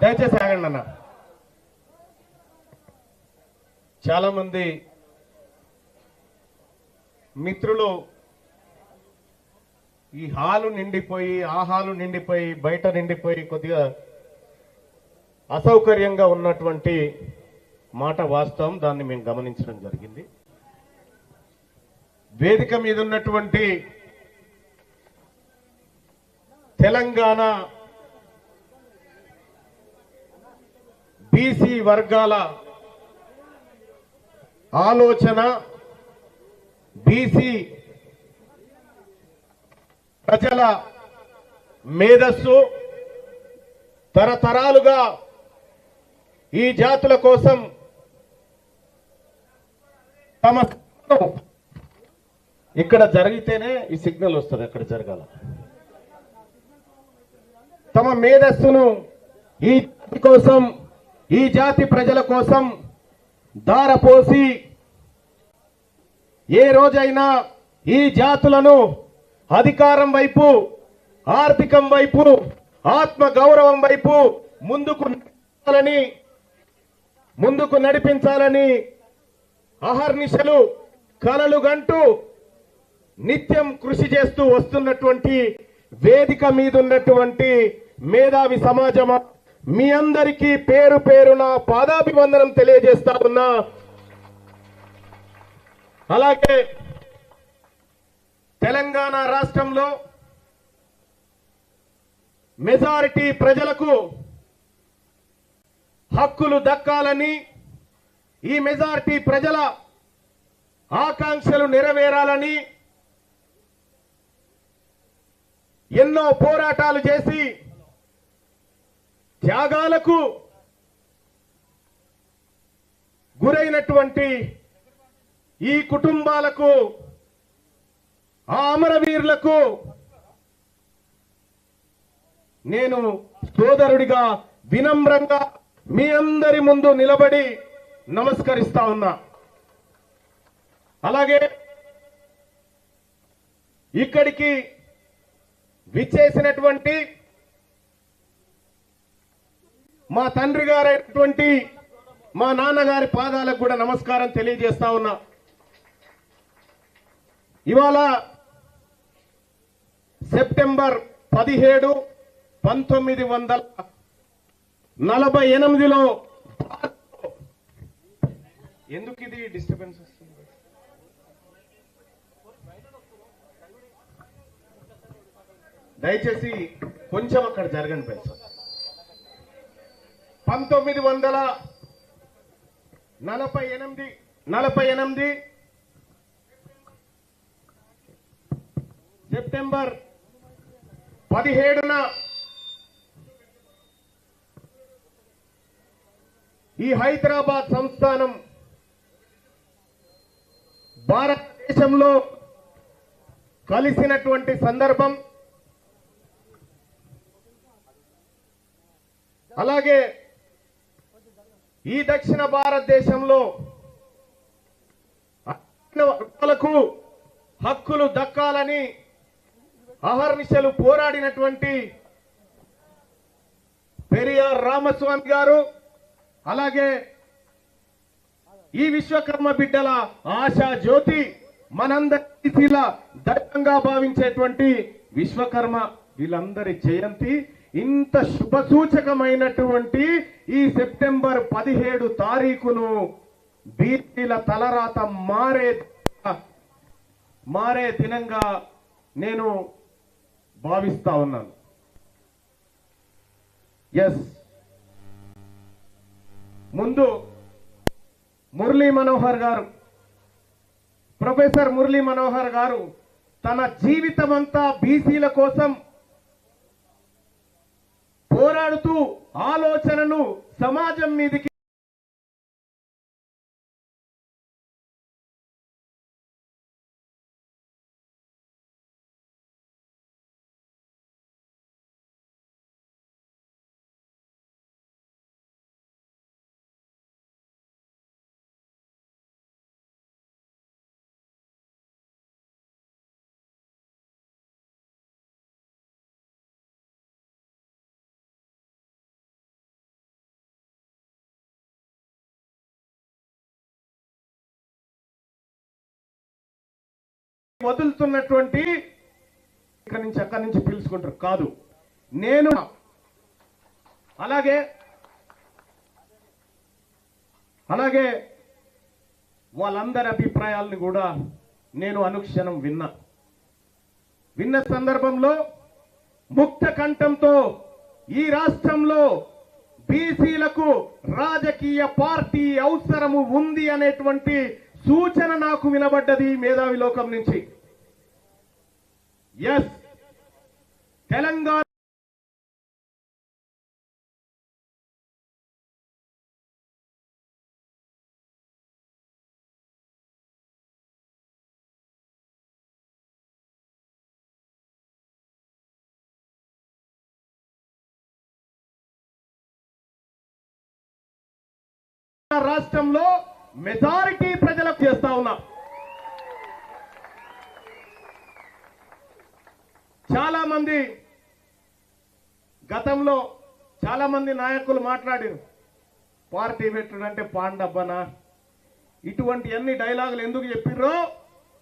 దయచేసి ఆగండి అన్న. చాలా మంది మిత్రులు ఈ హాలు నిండిపోయి ఆ హాలు నిండిపోయి బయట నిండిపోయి కొద్దిగా అసౌకర్యంగా ఉన్నటువంటి మాట వాస్తవం. దాన్ని మేము గమనించడం జరిగింది. వేదిక మీద ఉన్నటువంటి తెలంగాణ బీసీ వర్గాల ఆలోచన, బీసీ ప్రజల మేధస్సు తరతరాలుగా ఈ జాతుల కోసం తమ ఇక్కడ జరిగితేనే ఈ సిగ్నల్ వస్తుంది, అక్కడ జరగాల. తమ మేధస్సును ఈ జాతి కోసం, ఈ జాతి ప్రజల కోసం దారపోసి ఏ రోజైనా ఈ జాతులను అధికారం వైపు, ఆర్థికం వైపు, ఆత్మ గౌరవం వైపు ముందుకు నడిపించాలని అహర్నిశలు కలలు గంటూ నిత్యం కృషి చేస్తూ వస్తున్నటువంటి వేదిక మీద ఉన్నటువంటి మేధావి సమాజమా, మీ అందరికీ పేరు పేరున పాదాభివందనం తెలియజేస్తా ఉన్నా. అలాగే తెలంగాణ రాష్ట్రంలో మెజారిటీ ప్రజలకు హక్కులు దక్కాలని, ఈ మెజారిటీ ప్రజల ఆకాంక్షలు నెరవేరాలని ఎన్నో పోరాటాలు చేసి త్యాగాలకు గురైనటువంటి ఈ కుటుంబాలకు, ఆ అమరవీరులకు నేను సోదరుడిగా వినమ్రంగా మీ అందరి ముందు నిలబడి నమస్కరిస్తా ఉన్నా. అలాగే ఇక్కడికి విచ్చేసినటువంటి మా తండ్రి గారైనటువంటి మా నాన్నగారి పాదాలకు కూడా నమస్కారం తెలియజేస్తా ఉన్నా. ఇవాళ సెప్టెంబర్ 17, 1948లో ఎందుకు ఇది డిస్టర్బెన్స్ వస్తుంది? దయచేసి కొంచెం అక్కడ జరగండి పెంచ. 1948 సెప్టెంబర్ 17న ఈ హైదరాబాద్ సంస్థానం భారతదేశంలో కలిసినటువంటి సందర్భం. అలాగే ఈ దక్షిణ భారతదేశంలో వర్గాలకు హక్కులు దక్కాలని అహర్నిశలు పోరాడినటువంటి పెరియార్ రామస్వామి గారు, అలాగే ఈ విశ్వకర్మ బిడ్డల ఆశా జ్యోతి, మనందరి దైవంగా భావించేటువంటి విశ్వకర్మ, వీళ్ళందరి జయంతి. ఇంత శుభసూచకమైనటువంటి ఈ సెప్టెంబర్ 17 తారీఖును బీసీల తలరాత మారే దినంగా నేను భావిస్తా ఉన్నాను. ఎస్, ముందు మురళీ మనోహర్ గారు, ప్రొఫెసర్ మురళీ మనోహర్ గారు తన జీవితమంతా బీసీల కోసం పోరాడుతూ ఆలోచనను సమాజం మీదకి వదులుతున్నటువంటి ఇక్కడి నుంచి అక్కడి నుంచి పిలుచుకుంటారు కాదు. నేను అలాగే అలాగే వాళ్ళందరి అభిప్రాయాలను కూడా నేను అనుక్షణం విన్న సందర్భంలో ముక్త కంఠంతో ఈ రాష్ట్రంలో బీసీలకు రాజకీయ పార్టీ అవసరము ఉంది అనేటువంటి సూచన నాకు వినబడ్డది మేధావి లోకం నుంచి. ఎస్, తెలంగాణ రాష్ట్రంలో మెజారిటీ ప్రజలకు చేస్తా ఉన్నా. చాలా మంది గతంలో చాలా మంది నాయకులు మాట్లాడారు, పార్టీ పెట్టుడంటే పాండబ్బనా, ఇటువంటి అన్ని డైలాగులు ఎందుకు చెప్పిర్రో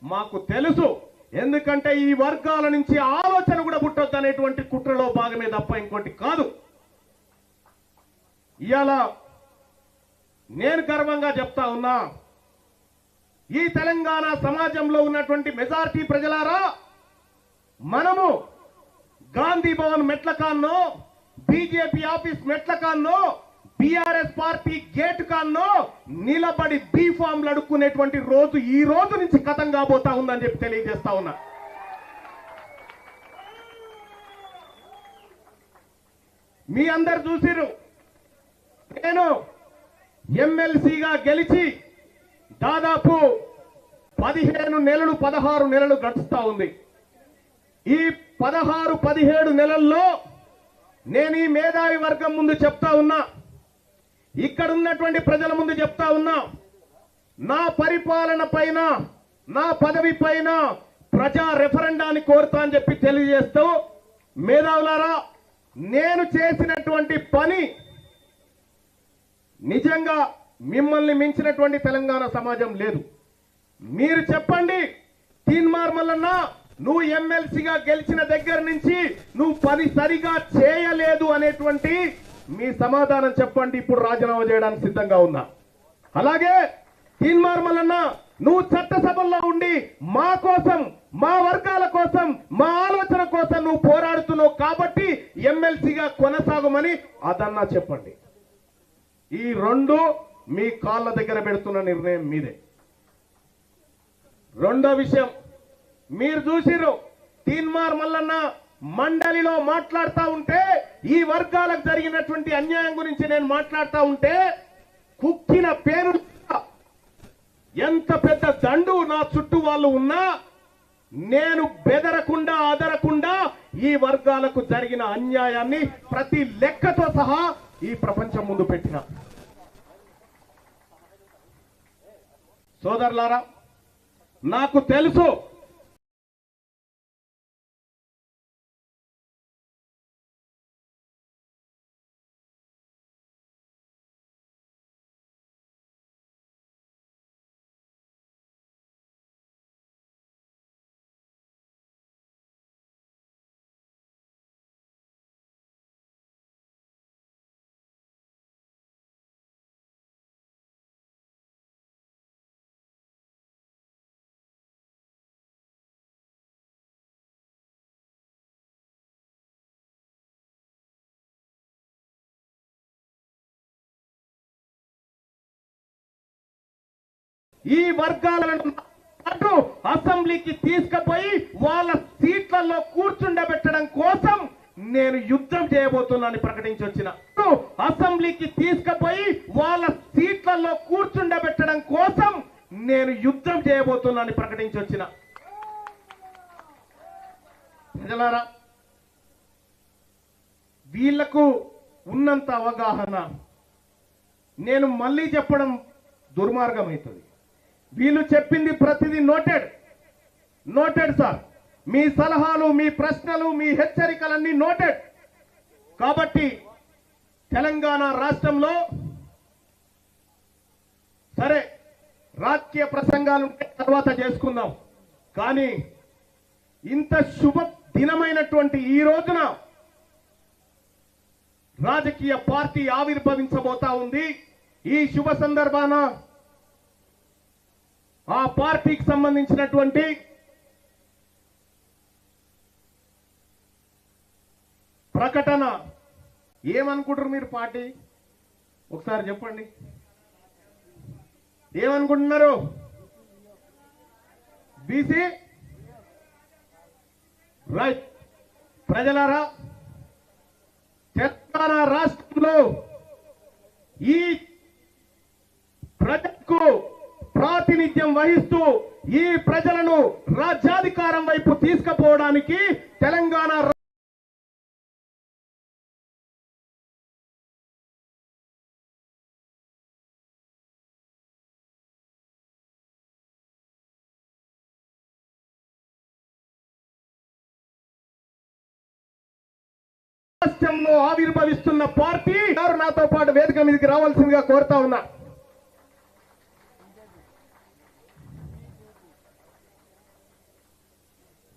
మాకు తెలుసు. ఎందుకంటే ఈ వర్గాల నుంచి ఆలోచన కూడా పుట్టొద్దు అనేటువంటి కుట్రలో భాగమే తప్ప ఇంకోటి కాదు. ఇవాళ నేను గర్వంగా చెప్తా ఉన్నా, ఈ తెలంగాణ సమాజంలో ఉన్నటువంటి మెజారిటీ ప్రజలారా, మనము గాంధీ భవన్ మెట్ల కాన్నో, బీజేపీ ఆఫీస్ మెట్ల కాన్నో, బీఆర్ఎస్ పార్టీ గేట్ కాన్నో నిలబడి బీ ఫామ్లు అడుక్కునేటువంటి రోజు ఈ రోజు నుంచి కథం కాబోతా ఉందని చెప్పి తెలియజేస్తా ఉన్నా. మీ అందరు చూసిరు, నేను ఎమ్మెల్సీగా గెలిచి దాదాపు 15 నెలలు 16 నెలలు గడుస్తా ఉంది. ఈ 16-17 నెలల్లో నేను ఈ మేధావి వర్గం ముందు చెప్తా ఉన్నా, ఇక్కడ ఉన్నటువంటి ప్రజల ముందు చెప్తా ఉన్నా, నా పరిపాలన పైన, నా పదవి పైన ప్రజా రెఫరెండాన్ని కోరుతా అని చెప్పి తెలియజేస్తూ, మేధావులారా, నేను చేసినటువంటి పని నిజంగా మిమ్మల్ని మించినటువంటి తెలంగాణ సమాజం లేదు. మీరు చెప్పండి, తీన్మార్ మల్లన్న నువ్వు ఎమ్మెల్సీగా గెలిచిన దగ్గర నుంచి నువ్వు పని సరిగా చేయలేదు అనేటువంటి మీ సమాధానం చెప్పండి. ఇప్పుడు రాజీనామా చేయడానికి సిద్ధంగా ఉన్నా. అలాగే తీన్మార్ మల్లన్న నువ్వు చట్టసభల్లో ఉండి మా కోసం, మా వర్గాల కోసం, మా ఆలోచన కోసం నువ్వు పోరాడుతున్నావు కాబట్టి ఎమ్మెల్సీగా కొనసాగమని అదన్నా చెప్పండి. ఈ రెండు మీ కాళ్ళ దగ్గర పెడుతున్న నిర్ణయం మీదే. రెండో విషయం, మీరు చూసిరు, తీన్మార్ మల్లన్న మండలిలో మాట్లాడుతూ ఉంటే, ఈ వర్గాలకు జరిగినటువంటి అన్యాయం గురించి నేను మాట్లాడుతూ ఉంటే, కుక్కిన పేరు ఎంత పెద్ద దండు నా చుట్టూ వాళ్ళు ఉన్నా నేను బెదరకుండా అదరకుండా ఈ వర్గాలకు జరిగిన అన్యాయాన్ని ప్రతి లెక్కతో సహా ఈ ప్రపంచం ముందు పెట్టిన. సోదరులారా, నాకు తెలుసు ఈ వర్గాలను అసెంబ్లీకి తీసుకుపోయి వాళ్ళ సీట్లలో కూర్చుండబెట్టడం కోసం నేను యుద్ధం చేయబోతున్నానని ప్రకటించి వచ్చిన. అసెంబ్లీకి తీసుకుపోయి వాళ్ళ సీట్లలో కూర్చుండబెట్టడం కోసం నేను యుద్ధం చేయబోతున్నానని ప్రకటించి వచ్చిన. ప్రజలారా, వీళ్లకు ఉన్నంత అవగాహన నేను మళ్ళీ చెప్పడం దుర్మార్గం అవుతుంది. వీళ్ళు చెప్పింది ప్రతిదీ నోటెడ్ సార్. మీ సలహాలు, మీ ప్రశ్నలు, మీ హెచ్చరికలన్నీ నోటెడ్. కాబట్టి తెలంగాణ రాష్ట్రంలో సరే రాజకీయ ప్రసంగాలు తర్వాత చేసుకుందాం, కానీ ఇంత శుభ దినమైనటువంటి ఈ రోజున రాజకీయ పార్టీ ఆవిర్భవించబోతా ఉంది. ఈ శుభ సందర్భాన ఆ పార్టీకి సంబంధించినటువంటి ప్రకటన ఏమనుకుంటారు మీరు? పార్టీ ఒకసారి చెప్పండి, ఏమనుకుంటున్నారు? BC right. ప్రజలారా, తెలంగాణ రాష్ట్రంలో ఈ ప్రజలకు ప్రాతినిధ్యం వహిస్తూ ఈ ప్రజలను రాజ్యాధికారం వైపు తీసుకుపోవడానికి తెలంగాణ రాష్ట్రంలో ఆవిర్భవిస్తున్న పార్టీ నాతో పాటు వేదిక మీదకి రావాల్సిందిగా కోరుతా ఉన్నా.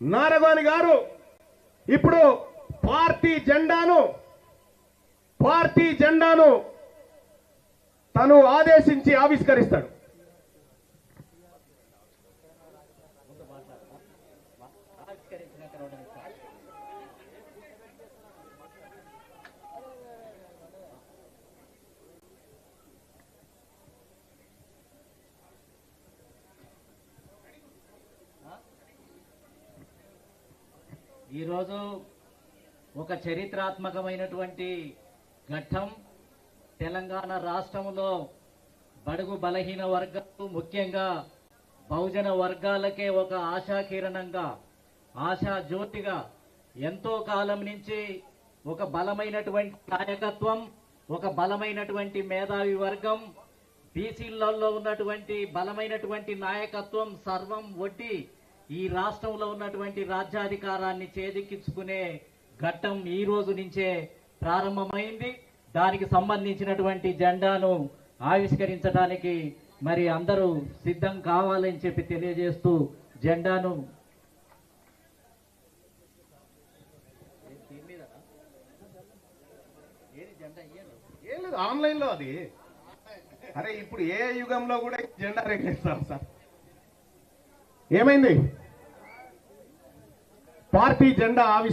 నారగోని గారు ఇప్పుడు పార్టీ జెండాను తను ఆదేశించి ఆవిష్కరిస్తాడు. ఈరోజు ఒక చరిత్రాత్మకమైనటువంటి ఘట్టం. తెలంగాణ రాష్ట్రంలో బడుగు బలహీన వర్గాలు, ముఖ్యంగా బహుజన వర్గాలకే ఒక ఆశాకిరణంగా, ఆశా జ్యోతిగా ఎంతో కాలం నుంచి ఒక బలమైనటువంటి నాయకత్వం, ఒక బలమైనటువంటి మేధావి వర్గం, బీసీలలో ఉన్నటువంటి బలమైనటువంటి నాయకత్వం సర్వం ఒడ్డి ఈ రాష్ట్రంలో ఉన్నటువంటి రాజ్యాధికారాన్ని చేజిక్కించుకునే ఘట్టం ఈ రోజు నుంచే ప్రారంభమైంది. దానికి సంబంధించినటువంటి జెండాను ఆవిష్కరించడానికి మరి అందరూ సిద్ధం కావాలని చెప్పి తెలియజేస్తూ జెండాను ఏం లేదు, ఆన్లైన్ లో అది. అరే ఇప్పుడు ఏ యుగంలో కూడా జెండా రేగేస్తారు సార్. ఏమైంది? పార్టీ జెండా ఆవిష్కరణ